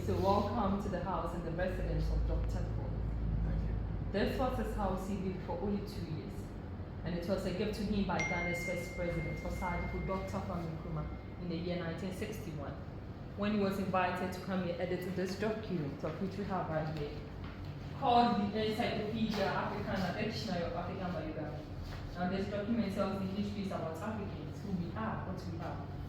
So welcome to the house and the residence of Dr. Bois. Thank you. This was his house he lived for only 2 years. And it was a gift to him by Ghana's first president, Dr. Nkrumah, in the year 1961, when he was invited to come here edit this document, of which we have right here, called the Encyclopedia Africana Dictionary of African Biography. Now this document tells the histories about Africans, who we are,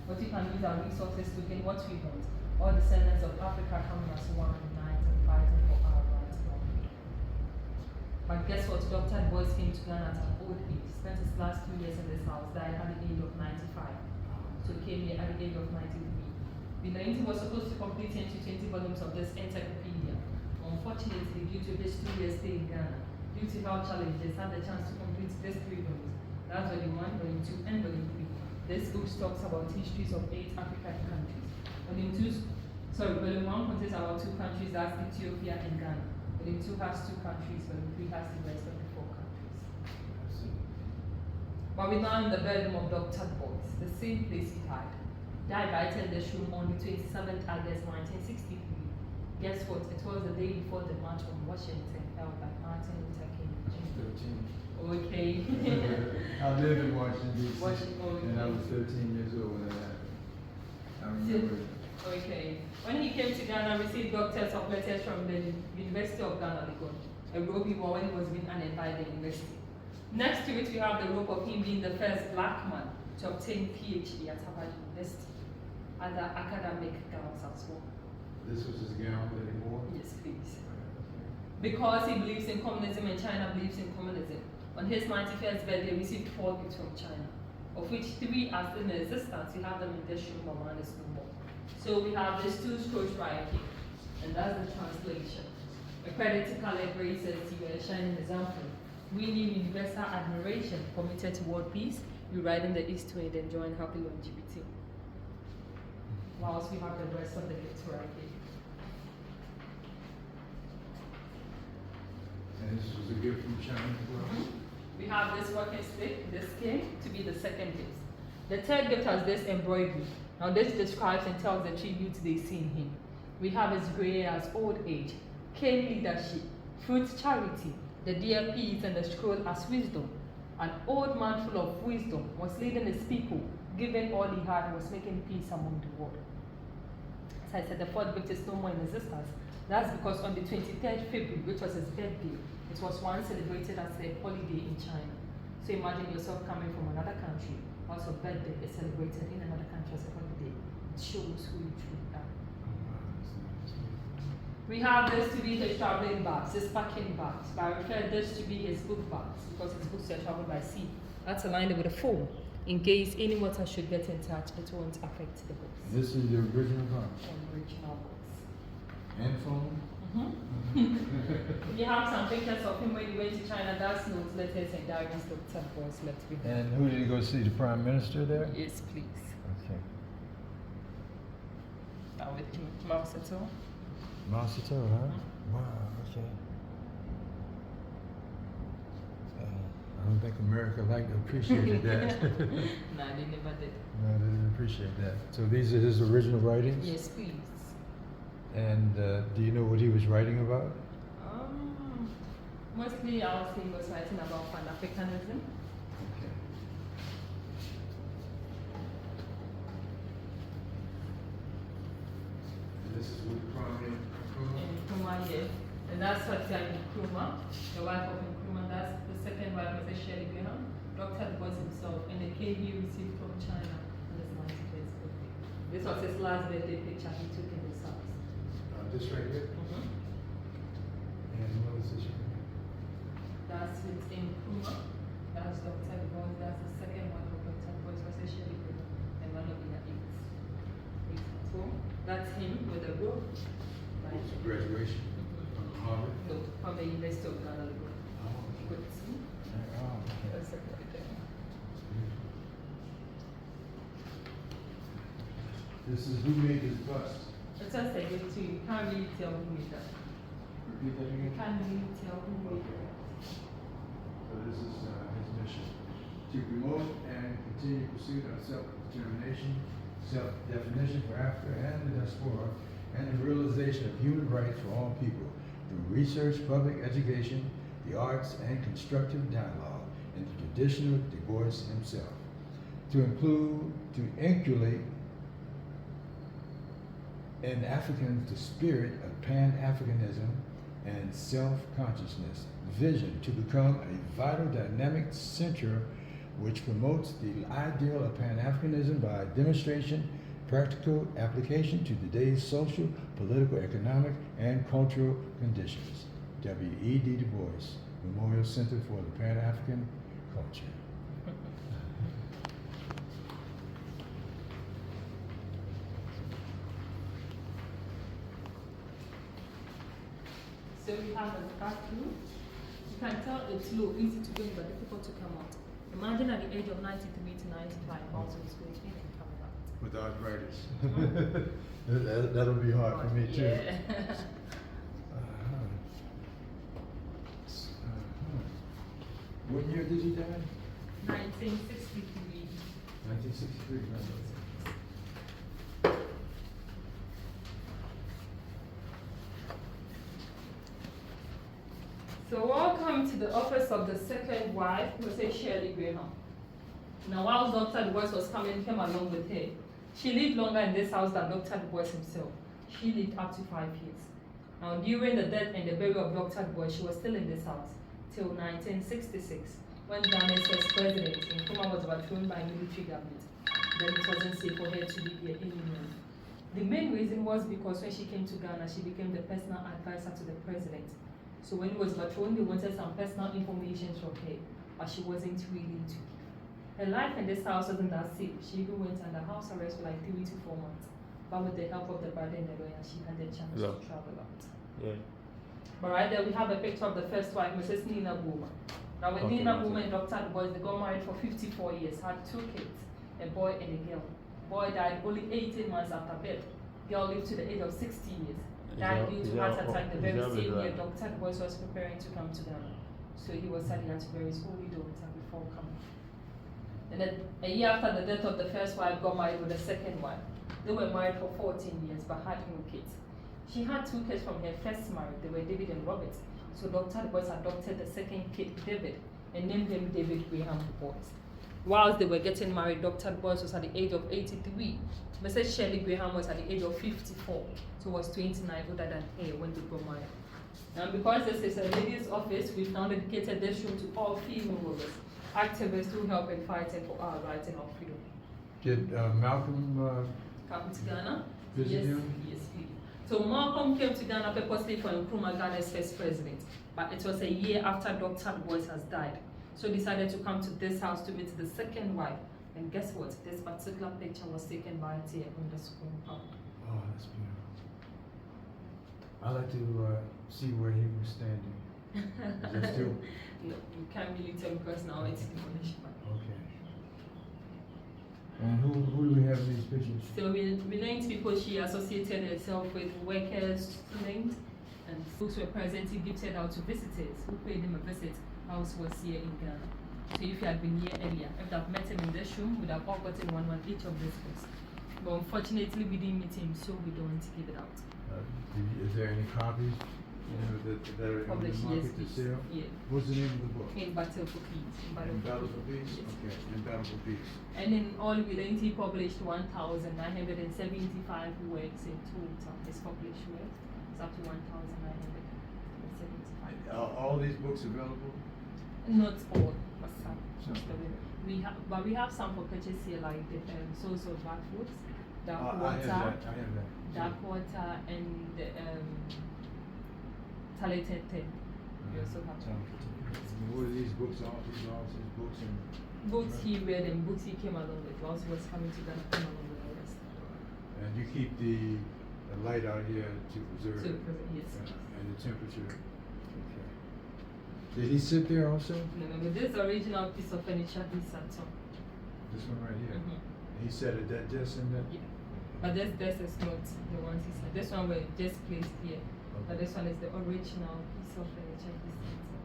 what we can use our resources to gain what we want. All descendants of Africa coming as one, united and fighting for our rights. But guess what? Dr. Bois came to Ghana at an old age, spent his last 2 years in this house, died at the age of 95. So he came here at the age of 93. The was supposed to complete 10 to 20 volumes of this encyclopedia. Unfortunately, due to his 2 years stay in Ghana, due to health challenges, had the chance to complete this 3 volumes. That's volume 1, volume 2, and volume 3. This book talks about histories of 8 African countries. Volume 1 contains about 2 countries, that's Ethiopia and Ghana. Volume 2 has 2 countries, volume 3 has the rest of the 4 countries. But we're now in the bedroom of Dr. Bois, the same place he died. Died right in this room on the 27th August 1963. Guess what? It was the day before the March on Washington held by Martin Luther King. 13. Okay. I lived in Washington, D.C. Okay. And I was 13 years old when that happened. I remember it. Okay. When he came to Ghana, received doctors of letters from the University of Ghana, a rope he wore when he was being honored by the university. Next to it, we have the rope of him being the first black man to obtain PhD at Harvard University. Other academic gowns as well. This was his gown that he wore? Yes, please. Because he believes in communism and China believes in communism. On his 91st birthday, he received 4 gifts from China, of which 3 are still in existence. We have them in this room, but 1 is no more. So we have these 2 scrolls right here, and that's the translation. A credit to Calais says you are a shining example. We need universal admiration, committed to world peace. You ride in the east wind, enjoying happy longevity. Whilst we have the rest of the gifts right here. And this was a gift from China as well? We have this walking stick, this came to be the second gift. The third gift has this embroidery. Now this describes and tells the tribute they see in him. We have his gray as old age, cane leadership, fruit charity, the dear peace and the scroll as wisdom. An old man full of wisdom was leading his people, giving all he had, was making peace among the world. As I said, the 4th gift is no more in existence. That's because on the 23rd February, which was his birthday, it was once celebrated as a holiday in China. So imagine yourself coming from another country, also birthday is celebrated in another country as a holiday. It shows who you truly are. We have this to be his traveling bags, his packing bags. But I refer this to be his book bags because his books are traveled by sea. That's aligned with a foam. In case any water should get in touch, it won't affect the books. This is the original box? Original books. And phone? We have some pictures of him when he went to China. That's notes, letters, and diaries Dr. Bois left with him. And who did he go see? The Prime Minister there? Yes, please. Okay. Now with Mao Zedong. Mao Zedong, huh? Wow, okay. I don't think America appreciated that. No, they never did. No, they didn't appreciate that. So these are his original writings? Yes, please. And do you know what he was writing about? Mostly I was thinking was writing about Pan-Africanism. Okay. And this is with Kwame Nkrumah, yes. And that's Fatia Nkrumah, the wife of Nkrumah. That's the second wife, Mrs. Shirley Graham. Dr. Bois himself, and the cake he received from China on his 91st birthday. This was his last birthday picture he took in his house. This right here? And what is this? That's with Nkrumah. That's Dr. Bois. That's the second wife of Dr. Bois, Mrs. Shirley Graham, and one of the 8. So that's him with a robe. Right. Graduation from Harvard? No, from the University of Ghana. Oh, Good. See? oh, okay. That's right there. This is who made this bust? It's just a gift to you. You can't really tell who made that. Repeat that You again? can't really tell who made that. So this is his mission. To promote and continue pursuit of self-determination, self-definition for Africa and the diaspora, and the realization of human rights for all people through research, public education, the arts, and constructive dialogue in the tradition of DuBois himself. To inculcate in Africans the spirit of Pan-Africanism and self-consciousness, vision to become a vital dynamic center which promotes the ideal of Pan-Africanism by demonstration, practical application to today's social, political, economic, and cultural conditions. W.E.B. Du Bois, Memorial Center for the Pan-African Culture. So we have a back loop. You can tell it's low, easy to bring, but difficult to come out. Imagine at the age of 93 to 95 pounds of going in and coming out. With arthritis. That'll be hard for me too. Yeah. What year did he die? 1963. 1963. So welcome to the office of the second wife, Mrs. Shirley Graham. Now while Dr. Du Bois was coming, came along with her. She lived longer in this house than Dr. Du Bois himself. She lived up to 5 years. Now during the death and the burial of Dr. Du Bois, she was still in this house till 1966, when Ghana's first president, Nkrumah, was overthrown by military government. Then it wasn't safe for her to live here anymore. The main reason was because when she came to Ghana, she became the personal advisor to the president. So when he was overthrown, they wanted some personal information from her, but she wasn't willing to give. Her life in this house wasn't that safe. She even went under house arrest for like 3 to 4 months. But with the help of the brother and the lawyer, she had the chance to travel out. Yeah. But right there, we have a picture of the first wife, Mrs. Nina Bouma. Now with Nina Bouma and Dr. Du Bois, they got married for 54 years, had 2 kids, a boy and a girl. Boy died only 18 months after birth. Girl lived to the age of 60 years. Died due to heart attack the very same year Dr. Du Bois was preparing to come to Ghana. So he was sadly had to bury his only daughter before coming. And then a year after the death of the first wife, got married with the second wife. They were married for 14 years but had no kids. She had 2 kids from her first marriage. They were David and Robert. So Dr. Du Bois adopted the second kid, David, and named him David Graham Du Bois. Whilst they were getting married, Dr. Du Bois was at the age of 83. Mrs. Shirley Graham was at the age of 54, so was 29 older than her when they got married. And because this is a ladies' office, we've now dedicated this room to all female rulers, activists who help in fighting for our rights and our freedom. Did Malcolm Come to Ghana? visit Yes, him? yes, please. So Malcolm came to Ghana purposely for Nkrumah, Ghana's first president, but it was a year after Dr. Du Bois has died. So he decided to come to this house to meet the second wife. And guess what? This particular picture was taken by a tear on the screen. Oh, that's beautiful. I like to see where he was standing. Is that still? No, you can't really tell because now it's demolished. Okay. And who do we have in these pictures? So we named people she associated herself with, workers, students, and books were presently gifted out to visitors who paid him a visit. House was here in Ghana. So if you had been here earlier, if I've met him in this room, we'd have all gotten one each of these books. But unfortunately, we didn't meet him, so we don't give it out. Is there any copies that are in the Published, market yes, to sell? yeah. What's the name of the book? In Battle for Peace. In Battle for Peace? Yes. Okay, In Battle for Peace. And in all, we he published 1,975 works in total. His published works is up to 1,975. Are all these books available? Not all, but some. Some. But we have some for purchase here, like the Souls of Backwoods, Dark I have Water, that. I have that. Dark Water, and the Talented Ten. We also have What are these books? All these books and books he read and books he came along with. Whilst he was coming to Ghana, came along with all this. and you keep the light out here to preserve it. Yes. And the temperature. Okay. Did he sit there also? No, but this original piece of furniture he sat on. This one right here. Mhm. He sat at that desk and that. Yeah. But this is not the ones he said. This one were just placed here. But this one is the original piece of furniture he sat on.